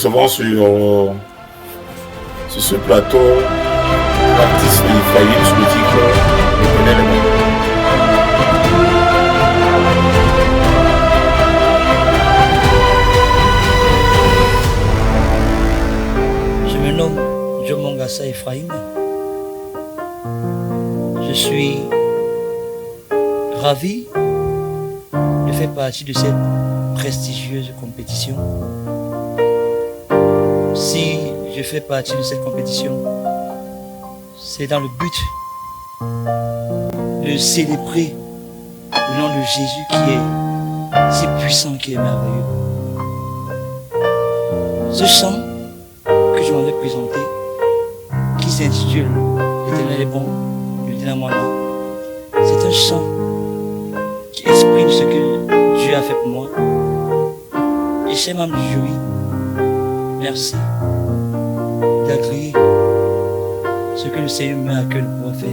recevons sur ce plateau l'artiste Ephraïm sur le titre L'Éternel est bon. Je me nomme Joe Mongassa Ephraïm. Je suis ravi de faire partie de cette prestigieuse compétition. Si je fais partie de cette compétition, c'est dans le but de célébrer le nom de Jésus qui est si puissant, qui est merveilleux. Ce chant que je m'avais présenté, qui s'intitule L'Éternel est bon, l'Éternel est mon âme, c'est un chant qui exprime ce que Dieu a fait pour moi. Et chez membres du jury, merci d'agréer ce que le Seigneur met à cœur de pouvoir faire.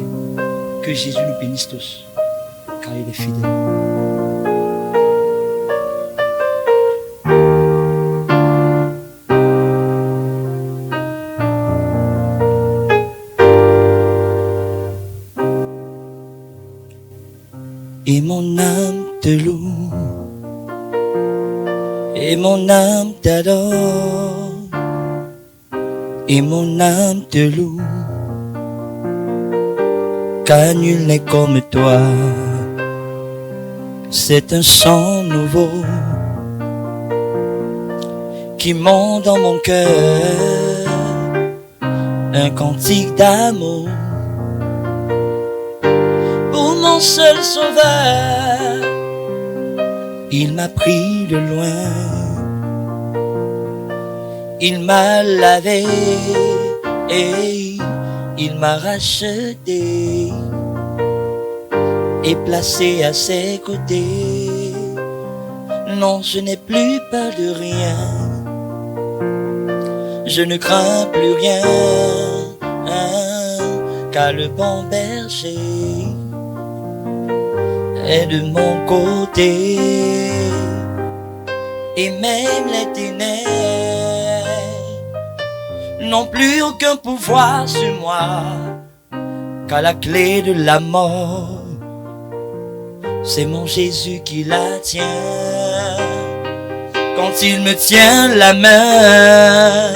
Que Jésus nous bénisse tous, car il est fidèle. Et mon âme te loue, et mon âme t'adore, et mon âme te loue, car nul n'est comme toi. C'est un chant nouveau qui monte dans mon cœur, un cantique d'amour pour mon seul sauveur. Il m'a pris de loin, il m'a lavé et il m'a racheté et placé à ses côtés. Non, je n'ai plus peur de rien, je ne crains plus rien, car le bon berger est de mon côté. Et même les ténèbres n'ont plus aucun pouvoir sur moi, car la clé de la mort, c'est mon Jésus qui la tient. Quand il me tient la main,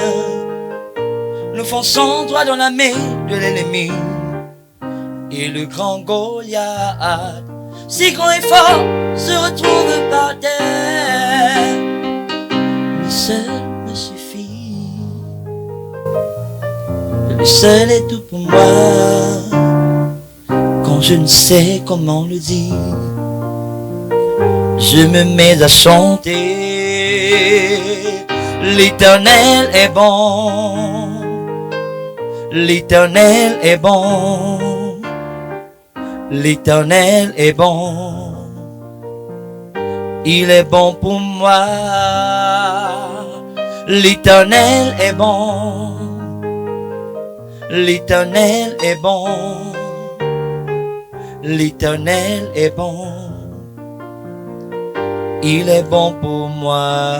nous fonçons droit dans la main de l'ennemi. Et le grand Goliath, si grand et fort, se retrouve par terre. Le seul me suffit, le seul est tout pour moi. Quand je ne sais comment le dire, je me mets à chanter. L'Éternel est bon, l'Éternel est bon, l'Éternel est bon. Il est bon pour moi. L'Éternel est bon, l'Éternel est bon, l'Éternel est bon. Il est bon pour moi.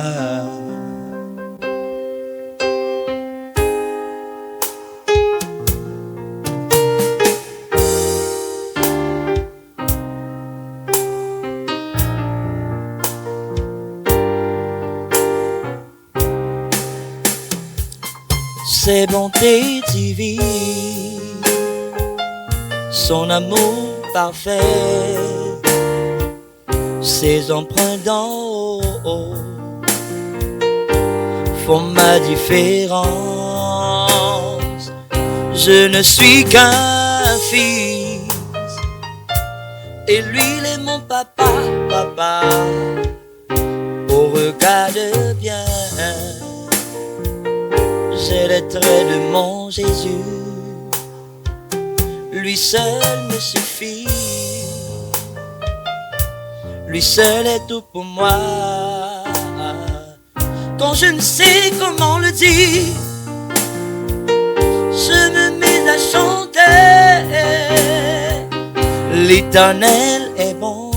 Ses bontés divines, son amour parfait, ses empreintes d'en haut font ma différence. Je ne suis qu'un fils et lui il est mon papa, papa. Oh regarde bien, j'ai les traits de mon Jésus, lui seul me suffit, lui seul est tout pour moi. Quand je ne sais comment le dire, je me mets à chanter. L'Éternel est bon,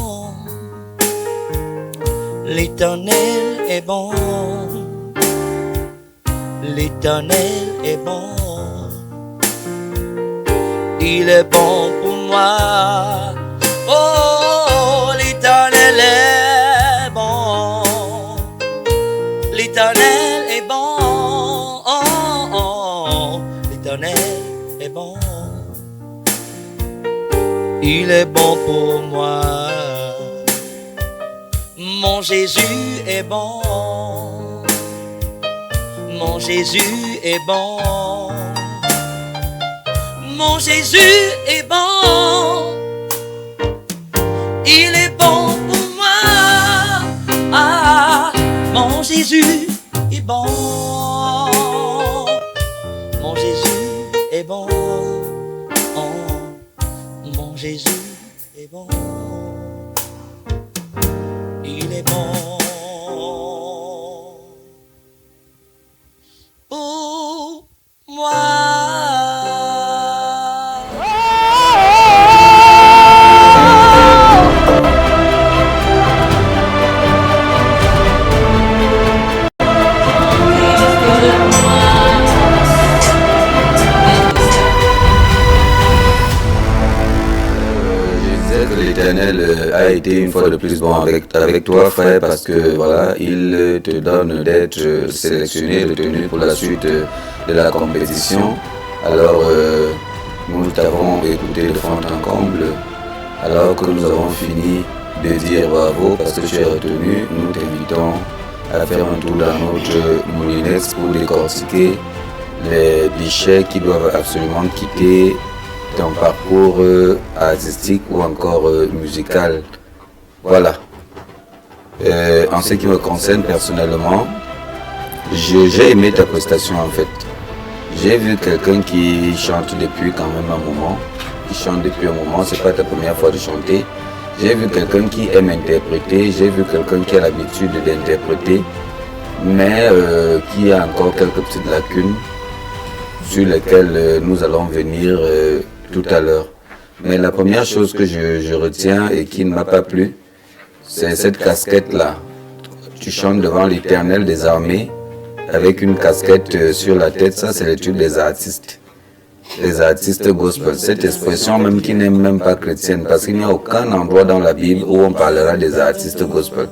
l'Éternel est bon, L'Éternel est bon. Il est bon pour moi. Oh, l'Éternel est bon. L'Éternel est bon. Oh, oh, l'Éternel est bon. Il est bon pour moi. Mon Jésus est bon. Mon Jésus est bon. Mon Jésus est bon. Il est bon pour moi. Ah, mon Jésus est bon. Mon Jésus est bon. Oh, mon Jésus est bon. Il est bon pour moi. L'Éternel a été une fois de plus bon avec toi, frère, parce que voilà, il te donne d'être sélectionné, retenu pour la suite de la compétition. Alors, nous t'avons écouté de fond en comble. Alors que nous avons fini de dire bravo parce que tu es retenu, nous t'invitons à faire un tour dans notre Moulinex pour décortiquer les bichets qui doivent absolument quitter ton parcours artistique ou encore musical. Voilà. En ce qui me concerne personnellement, j'ai aimé ta prestation en fait. J'ai vu quelqu'un qui chante depuis quand même un moment. C'est pas ta première fois de chanter. J'ai vu quelqu'un qui aime interpréter, j'ai vu quelqu'un qui a l'habitude d'interpréter, mais qui a encore quelques petites lacunes sur lesquelles nous allons venir tout à l'heure. Mais la première chose que je retiens et qui ne m'a pas plu, c'est cette casquette-là. Tu chantes devant l'Éternel des armées avec une casquette sur la tête, ça c'est le truc des artistes. Les artistes gospel, cette expression même qui n'est même pas chrétienne, parce qu'il n'y a aucun endroit dans la Bible où on parlera des artistes gospel.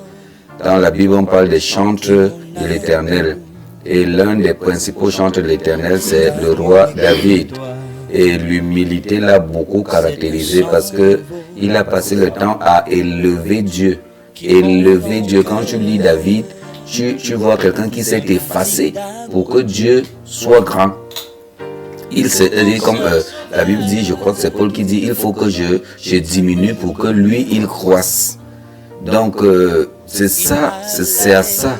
Dans la Bible, on parle des chantres de l'Éternel. Et l'un des principaux chantres de l'Éternel, c'est le roi David. Et l'humilité l'a beaucoup caractérisé parce que il a passé le temps à élever Dieu. Élever Dieu. Quand tu lis David, tu vois quelqu'un qui s'est effacé pour que Dieu soit grand. Il s'est dit, comme la Bible dit, je crois que c'est Paul qui dit, il faut que je diminue pour que lui, il croisse. Donc, c'est à ça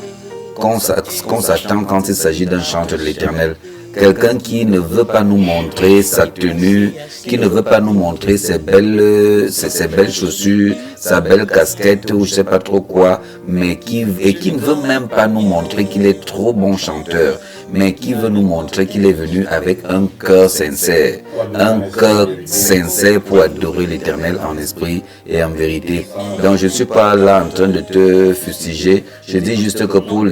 qu'on s'attend quand il s'agit d'un chanteur de l'Éternel. Quelqu'un qui ne veut pas nous montrer sa tenue, qui ne veut pas nous montrer ses belles chaussures, sa belle casquette ou je sais pas trop quoi, mais qui ne veut même pas nous montrer qu'il est trop bon chanteur, mais qui veut nous montrer qu'il est venu avec un cœur sincère pour adorer l'Éternel en esprit et en vérité. Donc je ne suis pas là en train de te fustiger, je dis juste que pour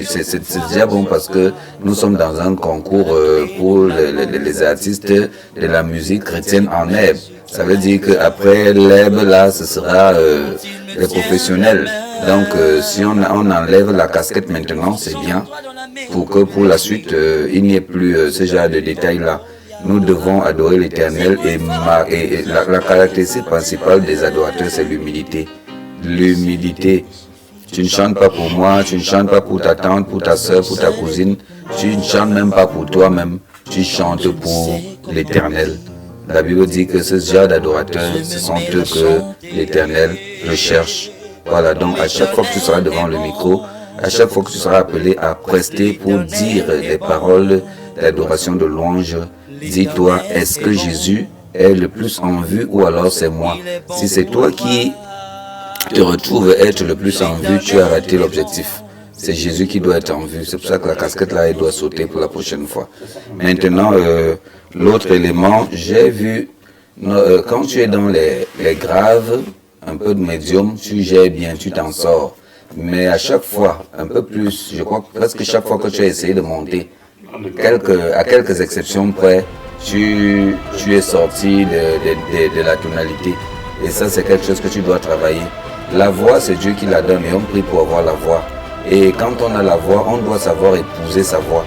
c'est déjà bon parce que nous sommes dans un concours pour les artistes de la musique chrétienne en herbe. Ça veut dire qu'après l'herbe, là, ce sera les professionnels. Donc, si on enlève la casquette maintenant, c'est bien. Pour que pour la suite, il n'y ait plus ce genre de détails-là. Nous devons adorer l'Éternel et la caractéristique principale des adorateurs, c'est l'humilité. L'humilité. Tu ne chantes pas pour moi, tu ne chantes pas pour ta tante, pour ta soeur, pour ta cousine. Tu ne chantes même pas pour toi-même. Tu chantes pour l'Éternel. La Bible dit que ce genre d'adorateurs, ce sont eux que l'Éternel recherche. Voilà, donc à chaque fois que tu seras devant le micro, à chaque fois que tu seras appelé à prester pour dire les paroles d'adoration, de louange, dis-toi, est-ce que Jésus est le plus en vue ou alors c'est moi? Si c'est toi qui te retrouves être le plus en vue, tu as raté l'objectif. C'est Jésus qui doit être en vue. C'est pour ça que la casquette là, elle doit sauter pour la prochaine fois. Maintenant, l'autre élément, j'ai vu, quand tu es dans les graves, un peu de médium, tu gères bien, tu t'en sors. Mais à chaque fois, un peu plus, je crois presque chaque fois que tu as essayé de monter, à quelques exceptions près, tu es sorti de la tonalité. Et ça, c'est quelque chose que tu dois travailler. La voix, c'est Dieu qui la donne et on prie pour avoir la voix. Et quand on a la voix, on doit savoir épouser sa voix.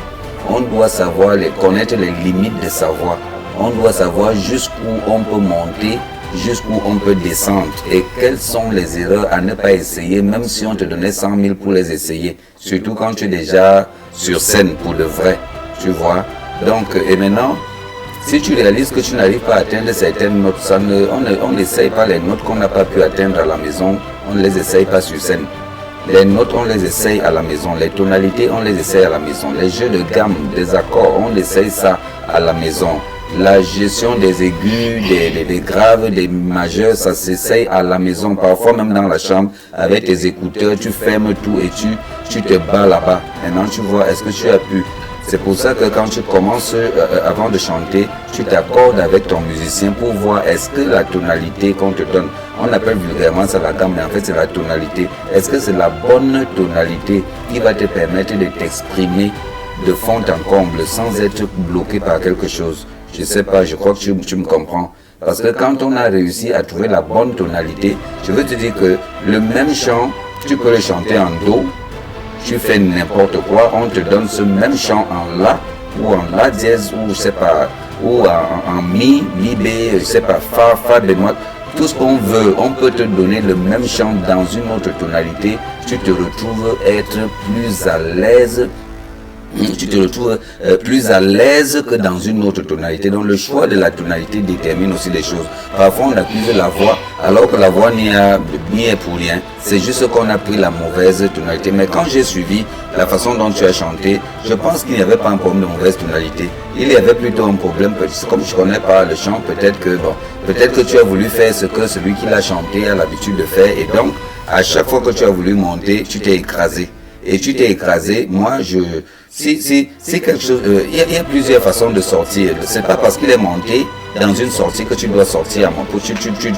On doit savoir connaître les limites de sa voix. On doit savoir jusqu'où on peut monter, jusqu'où on peut descendre. Et quelles sont les erreurs à ne pas essayer, même si on te donnait 100 000 pour les essayer. Surtout quand tu es déjà sur scène pour de vrai. Tu vois. Donc, et maintenant, si tu réalises que tu n'arrives pas à atteindre certaines notes, on n'essaye pas les notes qu'on n'a pas pu atteindre à la maison, on ne les essaye pas sur scène. Les notes, on les essaye à la maison. Les tonalités, on les essaye à la maison. Les jeux de gamme, des accords, on essaye ça à la maison. La gestion des aigus, des graves, des majeurs, ça s'essaye à la maison. Parfois même dans la chambre, avec tes écouteurs, tu fermes tout et tu te bats là-bas. Maintenant, tu vois, est-ce que tu as pu? C'est pour ça que quand tu commences, avant de chanter, tu t'accordes avec ton musicien pour voir est-ce que la tonalité qu'on te donne, on appelle vulgairement ça la gamme, mais en fait c'est la tonalité. Est-ce que c'est la bonne tonalité qui va te permettre de t'exprimer de fond en comble sans être bloqué par quelque chose? Je sais pas, je crois que tu me comprends. Parce que quand on a réussi à trouver la bonne tonalité, je veux te dire que le même chant, tu peux le chanter en do. Tu fais n'importe quoi, on te donne ce même chant en la ou en la dièse ou je sais pas, ou en mi, bé, je sais pas, fa bémol, tout ce qu'on veut, on peut te donner le même chant dans une autre tonalité, tu te retrouves être plus à l'aise. Tu te retrouves plus à l'aise que dans une autre tonalité. Donc le choix de la tonalité détermine aussi les choses. Parfois on accuse la voix alors que la voix n'y est pour rien. C'est juste qu'on a pris la mauvaise tonalité. Mais quand j'ai suivi la façon dont tu as chanté, je pense qu'il n'y avait pas un problème de mauvaise tonalité. Il y avait plutôt un problème, comme je ne connais pas le chant, peut-être que tu as voulu faire ce que celui qui l'a chanté a l'habitude de faire. Et donc à chaque fois que tu as voulu monter, tu t'es écrasé. Et tu t'es écrasé, moi si quelque chose, il y a plusieurs façons de sortir. C'est pas parce qu'il est monté dans une sortie que tu dois sortir à montant.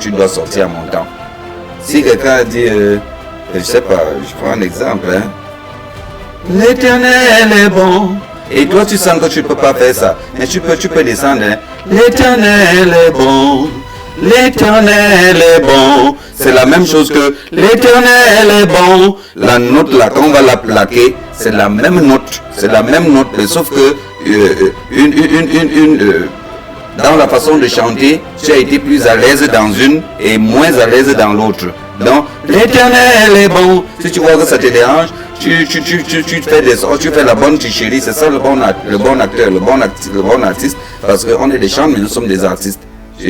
Tu dois sortir à montant. Si quelqu'un dit, je sais pas, je prends un exemple, hein. L'Éternel est bon. Et toi tu sens que tu ne peux pas faire ça. Mais tu peux descendre, hein. L'Éternel est bon. L'Éternel est bon. C'est la même chose que l'Éternel est bon. La note là, quand on va la plaquer, c'est la même note. C'est la même note, sauf que dans la façon de chanter, tu as été plus à l'aise dans une et moins à l'aise dans l'autre. Donc, l'Éternel est bon. Si tu vois que ça te dérange, tu fais tu fais la bonne chérie. C'est ça le bon acteur, le bon artiste. Parce qu'on est des chanteurs, mais nous sommes des artistes.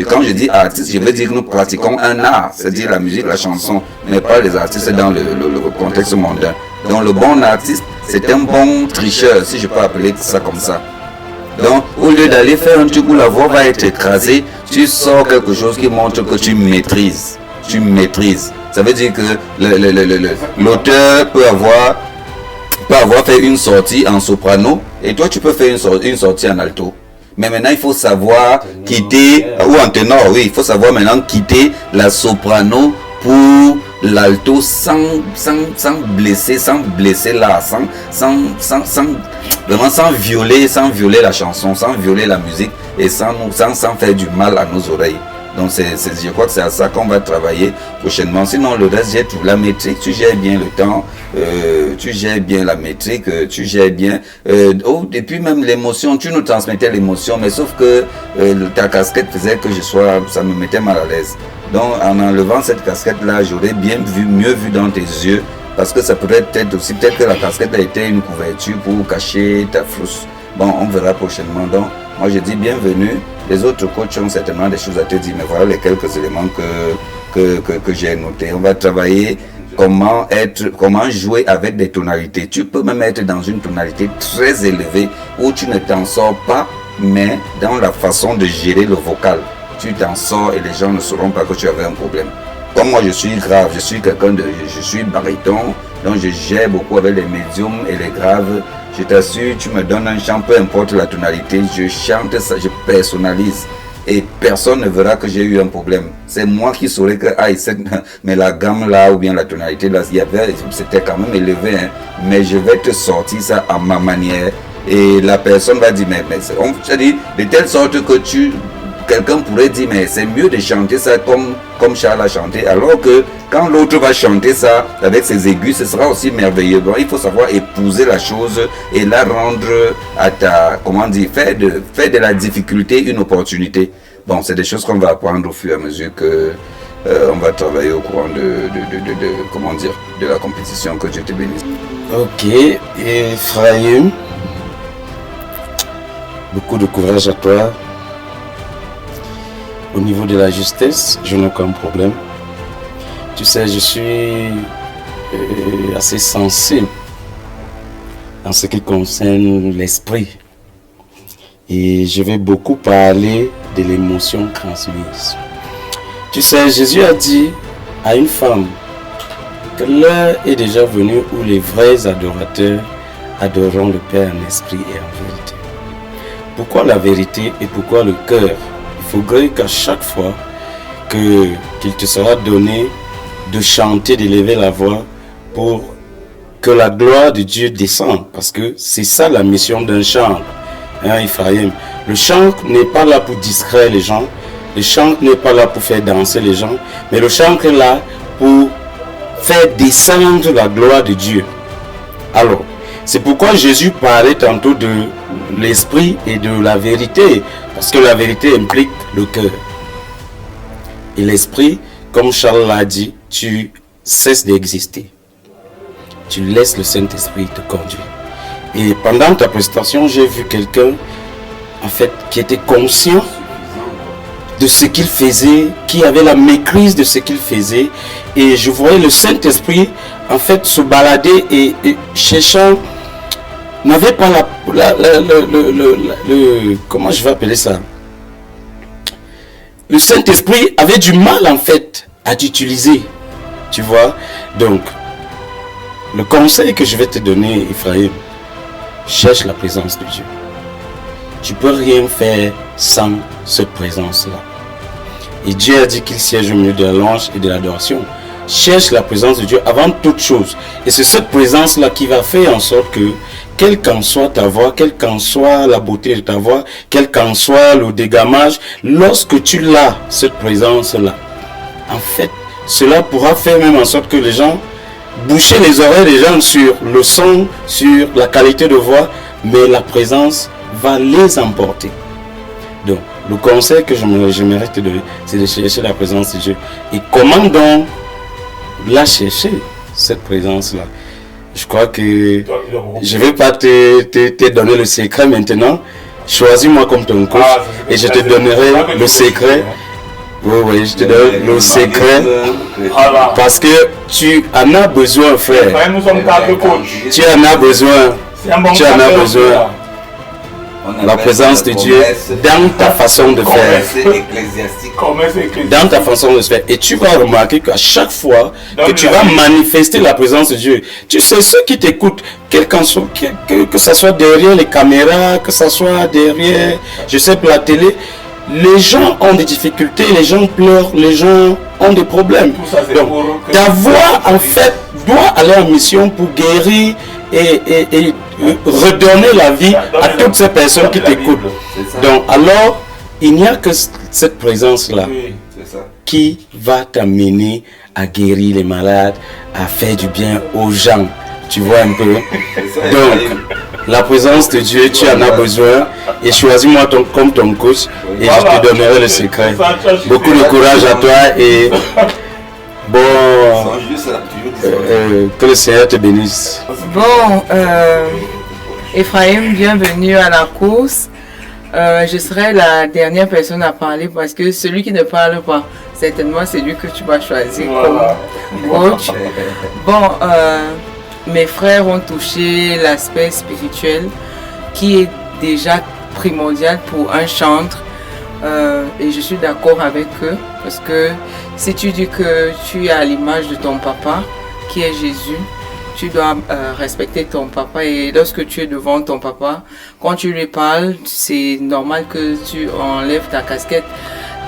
Quand je dis artiste, je veux dire que nous pratiquons un art, c'est-à-dire la musique, la chanson, mais pas les artistes dans le contexte mondain. Donc le bon artiste, c'est un bon tricheur, si je peux appeler ça comme ça. Donc au lieu d'aller faire un truc où la voix va être écrasée, tu sors quelque chose qui montre que tu maîtrises. Tu maîtrises. Ça veut dire que l'auteur peut avoir fait une sortie en soprano et toi tu peux faire une sortie en alto. Mais maintenant, il faut savoir quitter, ou en ténor, oui, il faut savoir maintenant quitter la soprano pour l'alto sans blesser là, sans violer la chanson, sans violer la musique et sans faire du mal à nos oreilles. Donc je crois que c'est à ça qu'on va travailler prochainement. Sinon le reste, j'ai tout. La métrique, tu gères bien le temps, tu gères bien la métrique, tu gères bien. Et puis même l'émotion, tu nous transmettais l'émotion, mais sauf que ta casquette faisait que ça me mettait mal à l'aise. Donc en enlevant cette casquette-là, j'aurais mieux vu dans tes yeux, parce que ça pourrait être aussi, peut-être que la casquette a été une couverture pour cacher ta frousse. Bon, on verra prochainement. Donc moi je dis bienvenue. Les autres coachs ont certainement des choses à te dire, mais voilà les quelques éléments que j'ai notés. On va travailler comment jouer avec des tonalités. Tu peux même être dans une tonalité très élevée où tu ne t'en sors pas, mais dans la façon de gérer le vocal, tu t'en sors et les gens ne sauront pas que tu avais un problème. Comme moi je suis grave, je suis baryton, donc je gère beaucoup avec les médiums et les graves. Je t'assure, tu me donnes un chant, peu importe la tonalité, je chante ça, je personnalise. Et personne ne verra que j'ai eu un problème. C'est moi qui saurais que, mais la gamme là, ou bien la tonalité là, c'était quand même élevé, hein. Mais je vais te sortir ça à ma manière. et la personne va dire, mais on se dit de telle sorte que quelqu'un pourrait dire, mais c'est mieux de chanter ça comme Charles a chanté, alors que quand l'autre va chanter ça avec ses aigus, ce sera aussi merveilleux. Donc il faut savoir épouser la chose et la rendre à faire de la difficulté une opportunité. Bon, c'est des choses qu'on va apprendre au fur et à mesure que on va travailler au courant de la compétition. Que Dieu te bénisse. Ok, Ephraim, beaucoup de courage à toi. Au niveau de la justesse, je n'ai aucun problème. Tu sais, je suis assez sensible en ce qui concerne l'esprit. Et je vais beaucoup parler de l'émotion transmise. Tu sais, Jésus a dit à une femme que l'heure est déjà venue où les vrais adorateurs adoreront le Père en esprit et en vérité. Pourquoi la vérité et pourquoi le cœur? Il faudrait qu'à chaque fois qu'il te sera donné de chanter, d'élever la voix pour que la gloire de Dieu descende. Parce que c'est ça la mission d'un chantre, hein, Ephraim. Le chant n'est pas là pour distraire les gens. Le chant n'est pas là pour faire danser les gens. Mais le chant est là pour faire descendre la gloire de Dieu. Alors, c'est pourquoi Jésus parlait tantôt de l'esprit et de la vérité. Parce que la vérité implique le cœur. Et l'esprit, comme Charles l'a dit, tu cesses d'exister. Tu laisses le Saint-Esprit te conduire. Et pendant ta prestation, j'ai vu quelqu'un, en fait, qui était conscient de ce qu'il faisait, qui avait la maîtrise de ce qu'il faisait. Et je voyais le Saint-Esprit, en fait, se balader et cherchant, n'avait pas comment je vais appeler ça? Le Saint-Esprit avait du mal, en fait, à t'utiliser. Tu vois? Donc, le conseil que je vais te donner, Ephraim, cherche la présence de Dieu. Tu peux rien faire sans cette présence-là. Et Dieu a dit qu'il siège au milieu de la louange et de l'adoration. Cherche la présence de Dieu avant toute chose. Et c'est cette présence-là qui va faire en sorte que, quelle qu'en soit ta voix, quelle qu'en soit la beauté de ta voix, quel qu'en soit le dégamage, lorsque tu l'as, cette présence-là, en fait, cela pourra faire même en sorte que les gens, boucher les oreilles des gens sur le son, sur la qualité de voix, mais la présence va les emporter. Donc, le conseil que j'aimerais te donner, c'est de chercher la présence de Dieu. Et comment donc la chercher, cette présence-là? Je crois que je ne vais pas te donner le secret maintenant. Choisis-moi comme ton coach et je te donnerai le secret. Oui, je te donne le secret parce que tu en as besoin, frère. Tu en as besoin. Tu en as besoin. La présence de Dieu dans ta façon de faire. Dans ta façon de faire. Et tu vas remarquer qu'à chaque fois que tu vas manifester la présence de Dieu, tu sais, ceux qui t'écoutent, que ce soit derrière les caméras, que ce soit derrière, je sais, la télé, les gens ont des difficultés, les gens pleurent, les gens ont des problèmes. Donc, ta voix, en fait, doit aller en mission pour guérir et redonner la vie à toutes ces personnes qui t'écoutent. Donc, alors, il n'y a que cette présence-là qui va t'amener à guérir les malades, à faire du bien aux gens. Tu vois un peu? Donc, la présence de Dieu, tu en as besoin. Et choisis-moi comme ton coach et je te donnerai le secret. Beaucoup de courage à toi et bon, que le Seigneur te bénisse. Bon, Ephraim, bienvenue à la course. Je serai la dernière personne à parler parce que celui qui ne parle pas, certainement c'est lui que tu vas choisir comme coach. Bon, mes frères ont touché l'aspect spirituel qui est déjà primordial pour un chantre et je suis d'accord avec eux parce que si tu dis que tu es à l'image de ton papa qui est Jésus, tu dois respecter ton papa et lorsque tu es devant ton papa, quand tu lui parles, c'est normal que tu enlèves ta casquette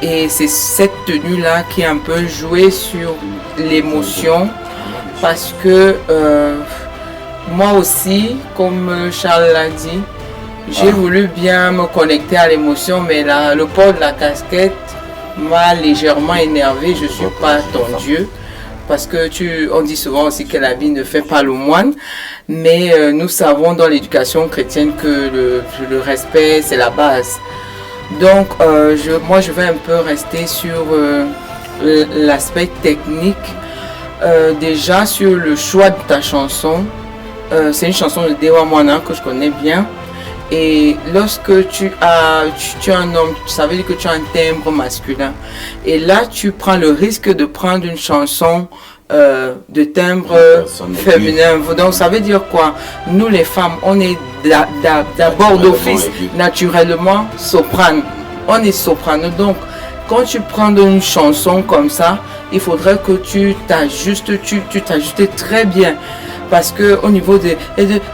et c'est cette tenue-là qui est un peu jouée sur l'émotion parce que moi aussi, comme Charles l'a dit, J'ai voulu bien me connecter à l'émotion, mais là, le port de la casquette m'a légèrement énervé. Je ne suis pas ton Dieu. Parce que on dit souvent aussi que la vie ne fait pas le moine, mais nous savons dans l'éducation chrétienne que le respect, c'est la base. Donc, moi, je vais un peu rester sur l'aspect technique. Déjà, sur le choix de ta chanson, c'est une chanson de Dewa Moana que je connais bien. Et lorsque tu es un homme, ça veut dire que tu as un timbre masculin. Et là, tu prends le risque de prendre une chanson de timbre féminin. Donc, ça veut dire quoi? Nous, les femmes, on est d'abord d'office naturellement soprano. On est soprano. Donc, quand tu prends une chanson comme ça, il faudrait que tu t'ajustes très bien. Parce que au niveau de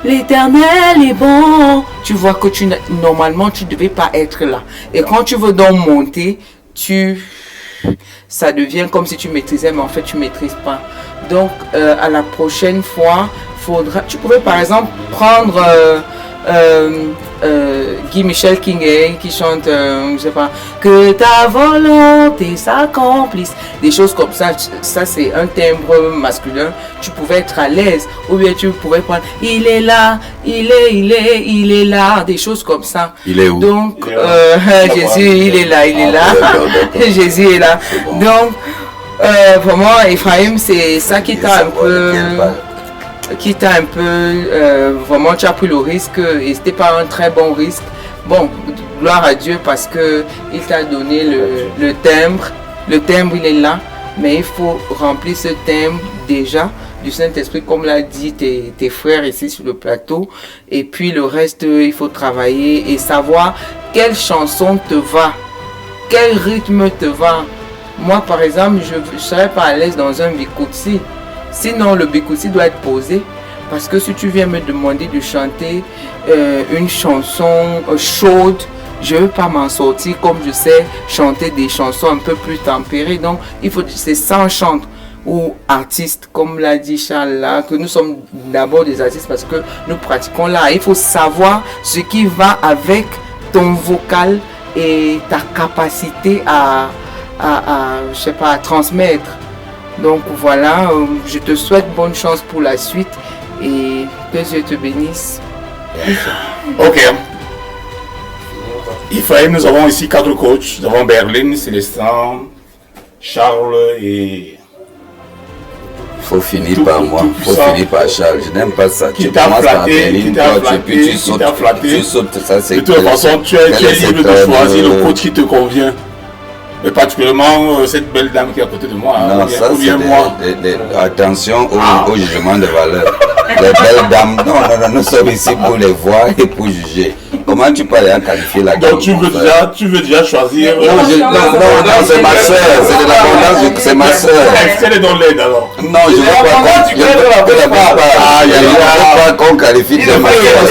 l'éternel est bon, tu vois que normalement tu ne devais pas être là. Et quand tu veux donc monter, ça devient comme si tu maîtrisais, mais en fait tu ne maîtrises pas. Donc à la prochaine fois, tu pouvais par exemple prendre Guy Michel King qui chante, je sais pas, que ta volonté s'accomplisse, des choses comme ça. Ça c'est un timbre masculin. Tu pouvais être à l'aise, ou bien tu pouvais prendre il est là, il est là, des choses comme ça. Il est où? Donc Jésus, il est là. Jésus est là. Donc vraiment Ephraim, c'est ça qui t'a un peu vraiment tu as pris le risque et c'était pas un très bon risque. Bon, gloire à Dieu parce que il t'a donné le timbre il est là, mais il faut remplir ce timbre déjà du Saint-Esprit comme l'a dit tes frères ici sur le plateau, et puis le reste il faut travailler et savoir quelle chanson te va, quel rythme te va. Moi par exemple je serais pas à l'aise dans un bikutsi. Sinon, le bikutsi doit être posé. Parce que si tu viens me demander de chanter une chanson chaude, je ne veux pas m'en sortir comme je sais chanter des chansons un peu plus tempérées. Donc, c'est sans chante ou artiste, comme l'a dit Charles là, que nous sommes d'abord des artistes parce que nous pratiquons là. Il faut savoir ce qui va avec ton vocal et ta capacité à transmettre. Donc voilà, je te souhaite bonne chance pour la suite et que Dieu te bénisse. Ok. Ephraim, nous avons ici 4 coachs. Nous avons Berlin, Célestin, Charles et... Faut finir par moi, faut finir par Charles. Je n'aime pas ça. Tu commences par Berlin, tu sautes, ça c'est... De toute façon, tu es libre de choisir le coach qui te convient. Mais particulièrement cette belle dame qui est à côté de moi. Non, ça c'est attention au jugement de valeur. Les belles dames, non, nous sommes ici pour les voir et pour juger. Comment tu peux aller qualifier la dame? Donc tu veux déjà choisir. Non, c'est ma soeur, c'est de l'abondance, c'est ma soeur. Elle est dans l'aide alors. Non, je ne veux pas qu'on qualifie de ma soeur.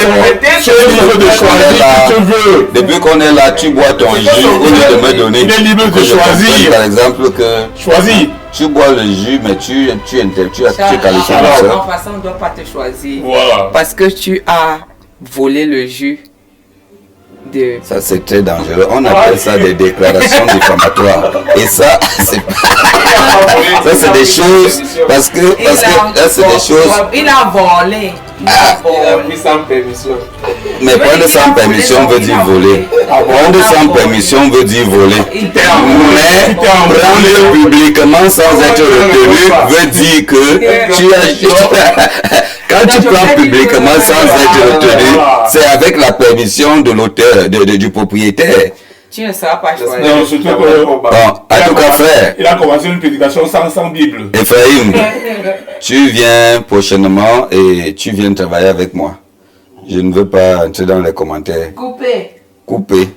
Tu es libre de choisir qui tu veux. Depuis qu'on est là, tu bois ton jus au lieu de me donner. Il est libre de choisir. Par exemple que... Choisis. Tu bois le jus, mais tu qualifies ma soeur. En passant, on ne doit pas te choisir. Voilà. Parce que tu as volé le jus. Ça c'est très dangereux. On appelle ça des déclarations diffamatoires. Et ça, c'est des choses parce que là c'est des choses. Il a volé. Il a pris sans permission. Mais prendre sans permission veut dire voler. Prendre sans permission veut dire voler. Mais prendre publiquement sans être retenu veut dire que tu as... Quand tu prends publiquement sans être retenu, c'est avec la permission de l'auteur, du propriétaire. Tu ne sauras pas choisir. Non, surtout que... Bon, en tout cas, frère. Il a commencé une prédication sans Bible. Ephraim, tu viens prochainement et tu viens travailler avec moi. Je ne veux pas entrer dans les commentaires. Coupé.